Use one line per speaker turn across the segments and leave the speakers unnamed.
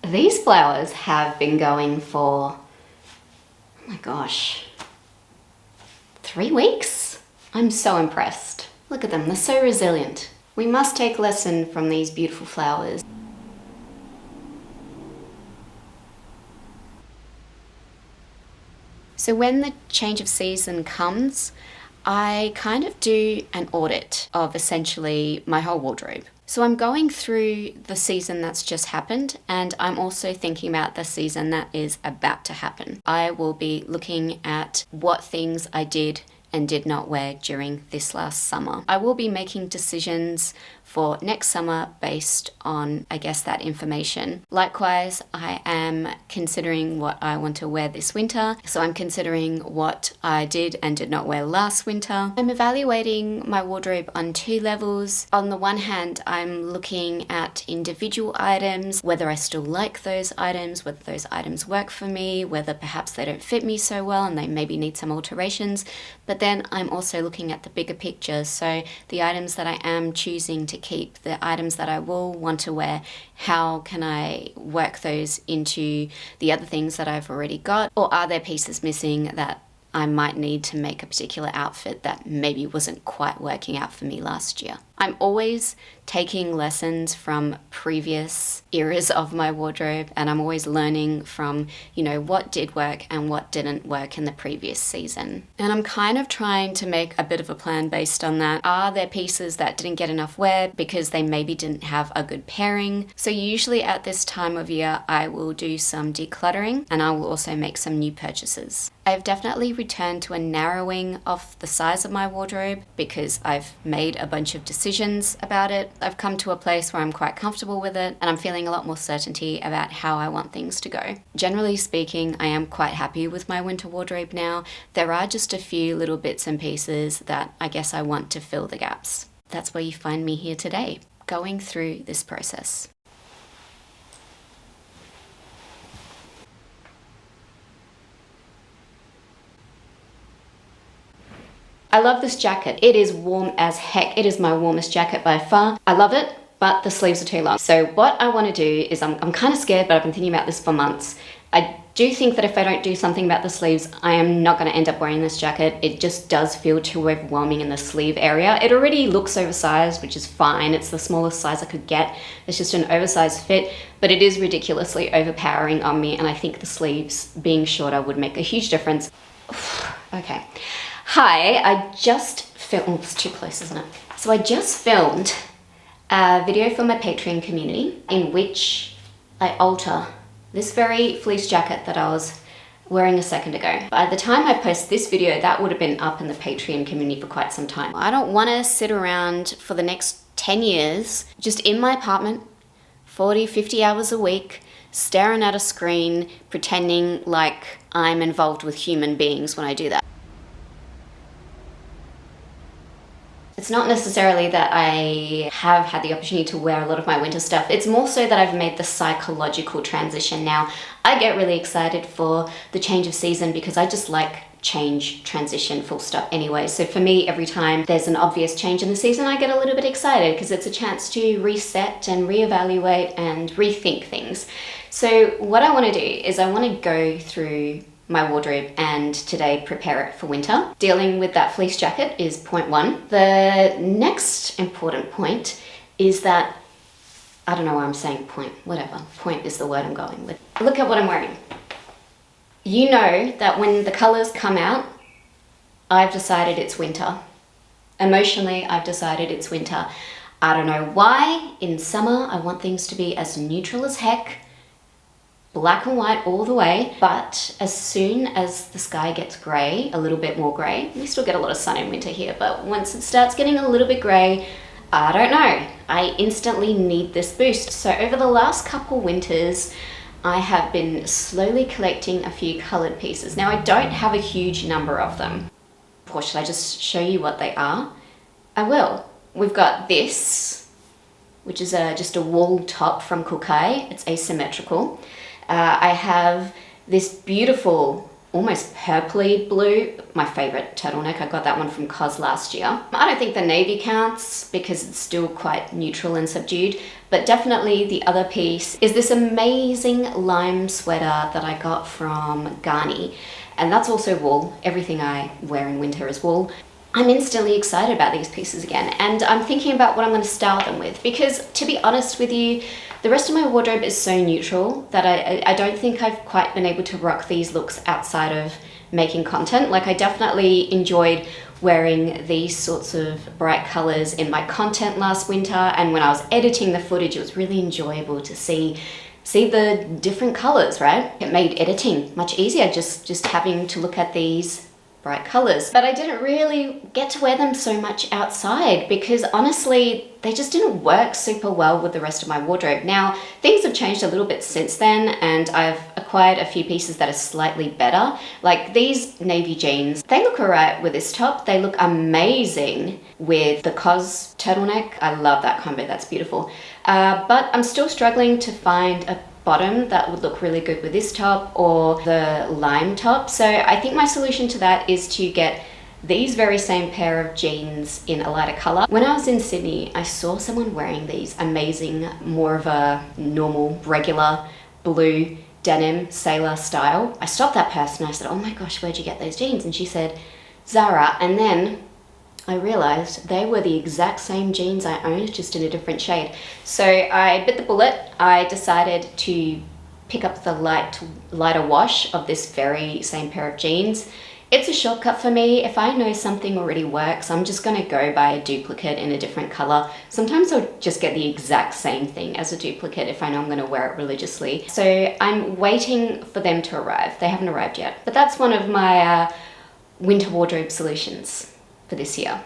These flowers have been going for, oh my gosh, 3 weeks? I'm so impressed. Look at them, they're so resilient. We must take lesson from these beautiful flowers. So when the change of season comes, I kind of do an audit of essentially my whole wardrobe. So I'm going through the season that's just happened, and I'm also thinking about the season that is about to happen. I will be looking at what things I did and did not wear during this last summer. I will be making decisions for next summer based on, I guess, that information. Likewise, I am considering what I want to wear this winter. So I'm considering what I did and did not wear last winter. I'm evaluating my wardrobe on 2 levels. On the one hand, I'm looking at individual items, whether I still like those items, whether those items work for me, whether perhaps they don't fit me so well and they maybe need some alterations. But then I'm also looking at the bigger picture. So the items that I am choosing to keep, the items that I will want to wear, how can I work those into the other things that I've already got? Or are there pieces missing that I might need to make a particular outfit that maybe wasn't quite working out for me last year? I'm always taking lessons from previous eras of my wardrobe, and I'm always learning from, what did work and what didn't work in the previous season. And I'm kind of trying to make a bit of a plan based on that. Are there pieces that didn't get enough wear because they maybe didn't have a good pairing? So usually at this time of year, I will do some decluttering, and I will also make some new purchases. I've definitely returned to a narrowing of the size of my wardrobe because I've made a bunch of decisions about it. I've come to a place where I'm quite comfortable with it, and I'm feeling a lot more certainty about how I want things to go. Generally speaking, I am quite happy with my winter wardrobe now. There are just a few little bits and pieces that I guess I want to fill the gaps. That's where you find me here today, going through this process. I love this jacket. It is warm as heck. It is my warmest jacket by far. I love it, but the sleeves are too long. So what I want to do is, I'm kind of scared, but I've been thinking about this for months. I do think that if I don't do something about the sleeves, I am not going to end up wearing this jacket. It just does feel too overwhelming in the sleeve area. It already looks oversized, which is fine. It's the smallest size I could get. It's just an oversized fit, but it is ridiculously overpowering on me, and I think the sleeves being shorter would make a huge difference. Okay. Hi, I just filmed, it's too close, isn't it? So I just filmed a video for my Patreon community in which I alter this very fleece jacket that I was wearing a second ago. By the time I post this video, that would have been up in the Patreon community for quite some time. I don't want to sit around for the next 10 years just in my apartment, 40, 50 hours a week, staring at a screen, pretending like I'm involved with human beings when I do that. It's not necessarily that I have had the opportunity to wear a lot of my winter stuff. It's more so that I've made the psychological transition now. I get really excited for the change of season because I just like change, transition, full stop anyway. So for me, every time there's an obvious change in the season, I get a little bit excited because it's a chance to reset and reevaluate and rethink things. So what I want to do is I want to go through my wardrobe and today prepare it for winter. Dealing with that fleece jacket is point 1. The next important point is that, I don't know why I'm saying point, whatever. Point is the word I'm going with. Look at what I'm wearing. You know that when the colors come out, I've decided it's winter. Emotionally, I've decided it's winter. I don't know why. In summer, I want things to be as neutral as heck, black and white all the way, but as soon as the sky gets grey, a little bit more grey, we still get a lot of sun in winter here, but once it starts getting a little bit grey, I don't know, I instantly need this boost. So over the last couple winters, I have been slowly collecting a few coloured pieces. Now I don't have a huge number of them. Or should I just show you what they are? I will. We've got this, which is just a wall top from Kukai. It's asymmetrical. I have this beautiful almost purpley blue. My favorite turtleneck. I got that one from Cos last year. I don't think the navy counts because it's still quite neutral and subdued, but definitely the other piece is this amazing lime sweater that I got from Garni. And that's also wool. Everything I wear in winter is wool. I'm instantly excited about these pieces again, and I'm thinking about what I'm going to style them with, because to be honest with you, the rest of my wardrobe is so neutral that I don't think I've quite been able to rock these looks outside of making content. Like, I definitely enjoyed wearing these sorts of bright colors in my content last winter, and when I was editing the footage, it was really enjoyable to see the different colors, right? It made editing much easier, just having to look at these bright colors. But I didn't really get to wear them so much outside because honestly, they just didn't work super well with the rest of my wardrobe. Now, things have changed a little bit since then, and I've acquired a few pieces that are slightly better. Like these navy jeans, they look alright with this top. They look amazing with the Cos turtleneck. I love that combo, that's beautiful. But I'm still struggling to find a bottom that would look really good with this top or the lime top. So I think my solution to that is to get these very same pair of jeans in a lighter color. When I was in Sydney, I saw someone wearing these amazing, more of a normal, regular blue denim sailor style. I stopped that person. I said, "Oh my gosh, where'd you get those jeans?" And she said, "Zara." And then I realized they were the exact same jeans I owned, just in a different shade. So I bit the bullet. I decided to pick up the lighter wash of this very same pair of jeans. It's a shortcut for me. If I know something already works, I'm just gonna go buy a duplicate in a different color. Sometimes I'll just get the exact same thing as a duplicate if I know I'm gonna wear it religiously. So I'm waiting for them to arrive. They haven't arrived yet. But that's one of my winter wardrobe solutions for this year.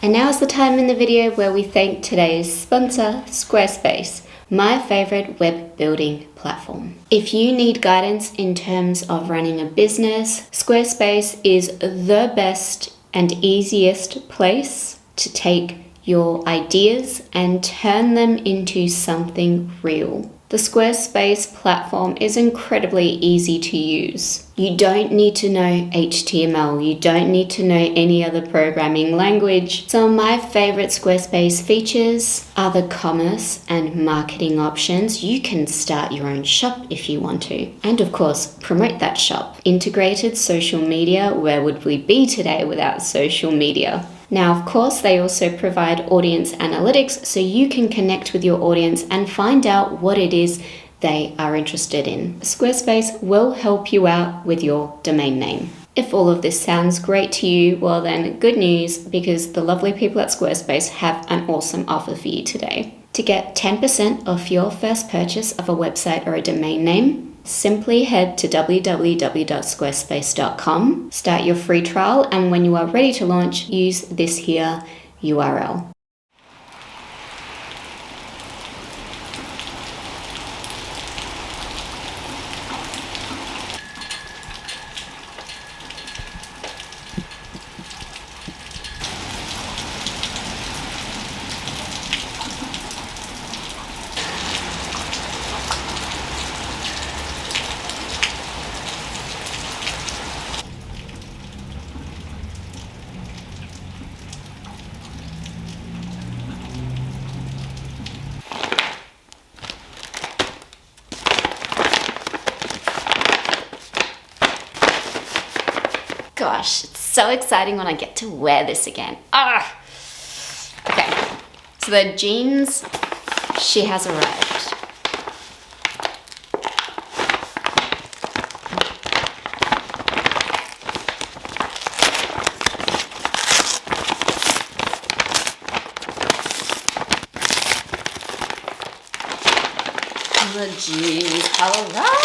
And now is the time in the video where we thank today's sponsor, Squarespace, my favorite web building platform. If you need guidance in terms of running a business, Squarespace is the best and easiest place to take your ideas and turn them into something real. The Squarespace platform is incredibly easy to use. You don't need to know HTML, you don't need to know any other programming language. Some of my favorite Squarespace features are the commerce and marketing options. You can start your own shop if you want to. And of course, promote that shop. Integrated social media, where would we be today without social media? Now, of course, they also provide audience analytics so you can connect with your audience and find out what it is they are interested in. Squarespace will help you out with your domain name. If all of this sounds great to you, well then good news, because the lovely people at Squarespace have an awesome offer for you today. To get 10% off your first purchase of a website or a domain name, simply head to www.squarespace.com, start your free trial, and when you are ready to launch, use this here URL. Gosh, it's so exciting when I get to wear this again. Ah! Okay, so the jeans, she has arrived. The jeans have arrived.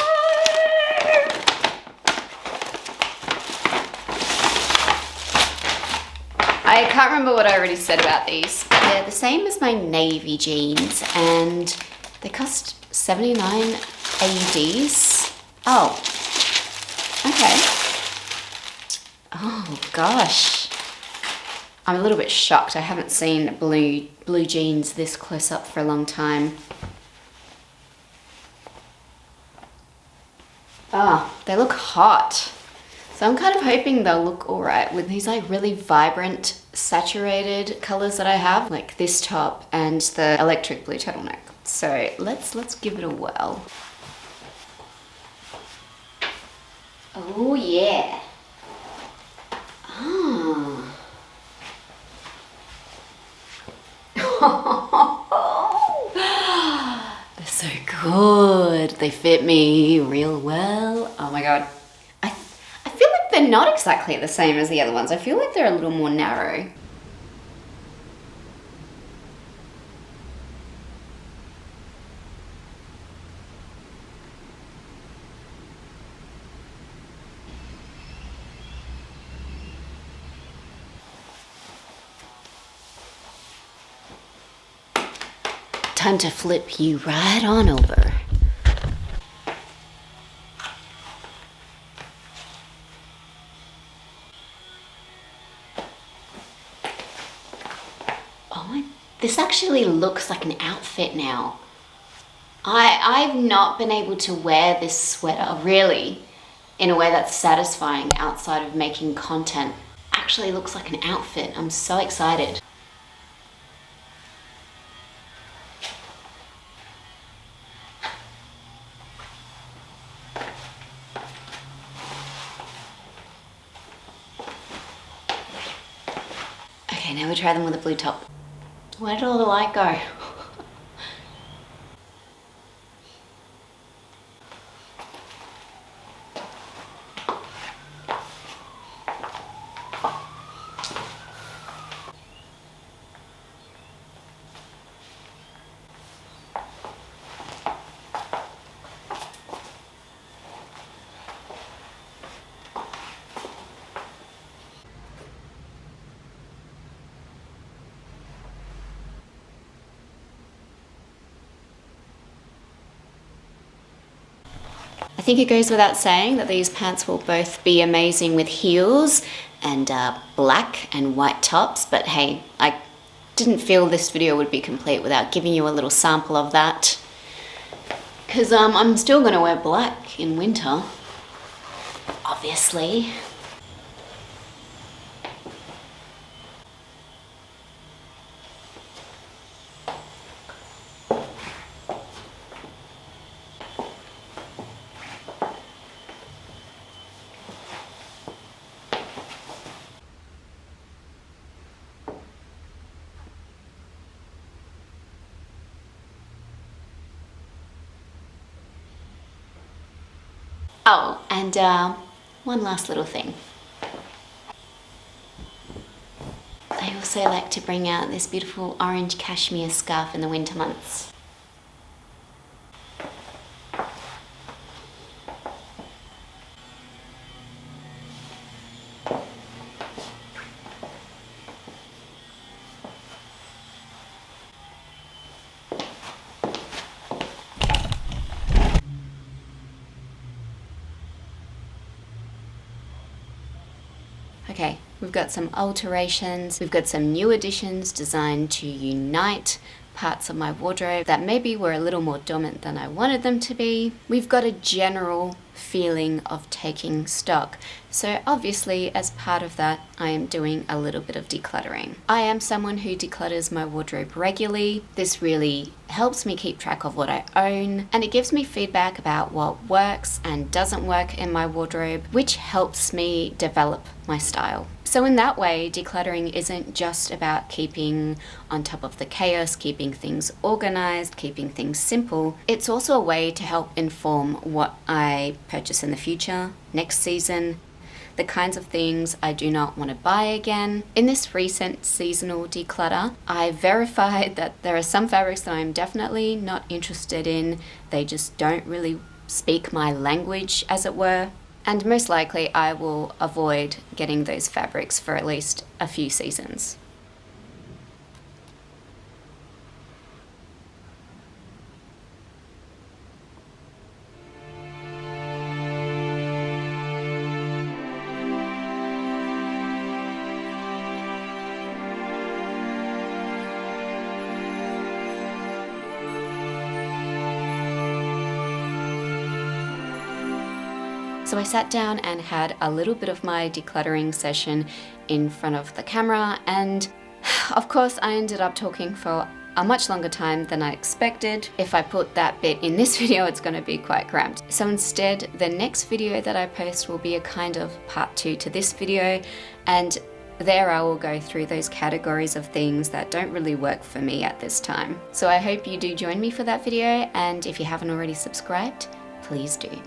I can't remember what I already said about these. They're the same as my navy jeans and they cost 79 AUDs. Oh, okay. Oh gosh. I'm a little bit shocked. I haven't seen blue jeans this close up for a long time. Ah, they look hot. So I'm kind of hoping they'll look all right with these like really vibrant, saturated colors that I have, like this top and the electric blue turtleneck. So let's give it a whirl. Oh yeah. Ah. They're so good. They fit me real well. Oh my god. I feel like they're not exactly the same as the other ones. I feel like they're a little more narrow. Time to flip you right on over. This actually looks like an outfit now. I've not been able to wear this sweater really in a way that's satisfying outside of making content. Actually looks like an outfit. I'm so excited. Okay, now we try them with a blue top. Where did all the light go? think it goes without saying that these pants will both be amazing with heels and black and white tops, but hey, I didn't feel this video would be complete without giving you a little sample of that. Because I'm still going to wear black in winter, obviously. Oh, and one last little thing. I also like to bring out this beautiful orange cashmere scarf in the winter months. Okay, we've got some alterations, we've got some new additions designed to unite parts of my wardrobe that maybe were a little more dominant than I wanted them to be. We've got a general feeling of taking stock. So obviously, as part of that, I am doing a little bit of decluttering. I am someone who declutters my wardrobe regularly. This really helps me keep track of what I own, and it gives me feedback about what works and doesn't work in my wardrobe, which helps me develop my style. So in that way, decluttering isn't just about keeping on top of the chaos, keeping things organized, keeping things simple. It's also a way to help inform what I purchase in the future, next season, the kinds of things I do not want to buy again. In this recent seasonal declutter, I verified that there are some fabrics that I'm definitely not interested in. They just don't really speak my language, as it were. And most likely I will avoid getting those fabrics for at least a few seasons. So I sat down and had a little bit of my decluttering session in front of the camera, and of course I ended up talking for a much longer time than I expected. If I put that bit in this video, it's going to be quite cramped. So instead, the next video that I post will be a kind of part 2 to this video, and there I will go through those categories of things that don't really work for me at this time. So I hope you do join me for that video, and if you haven't already subscribed, please do.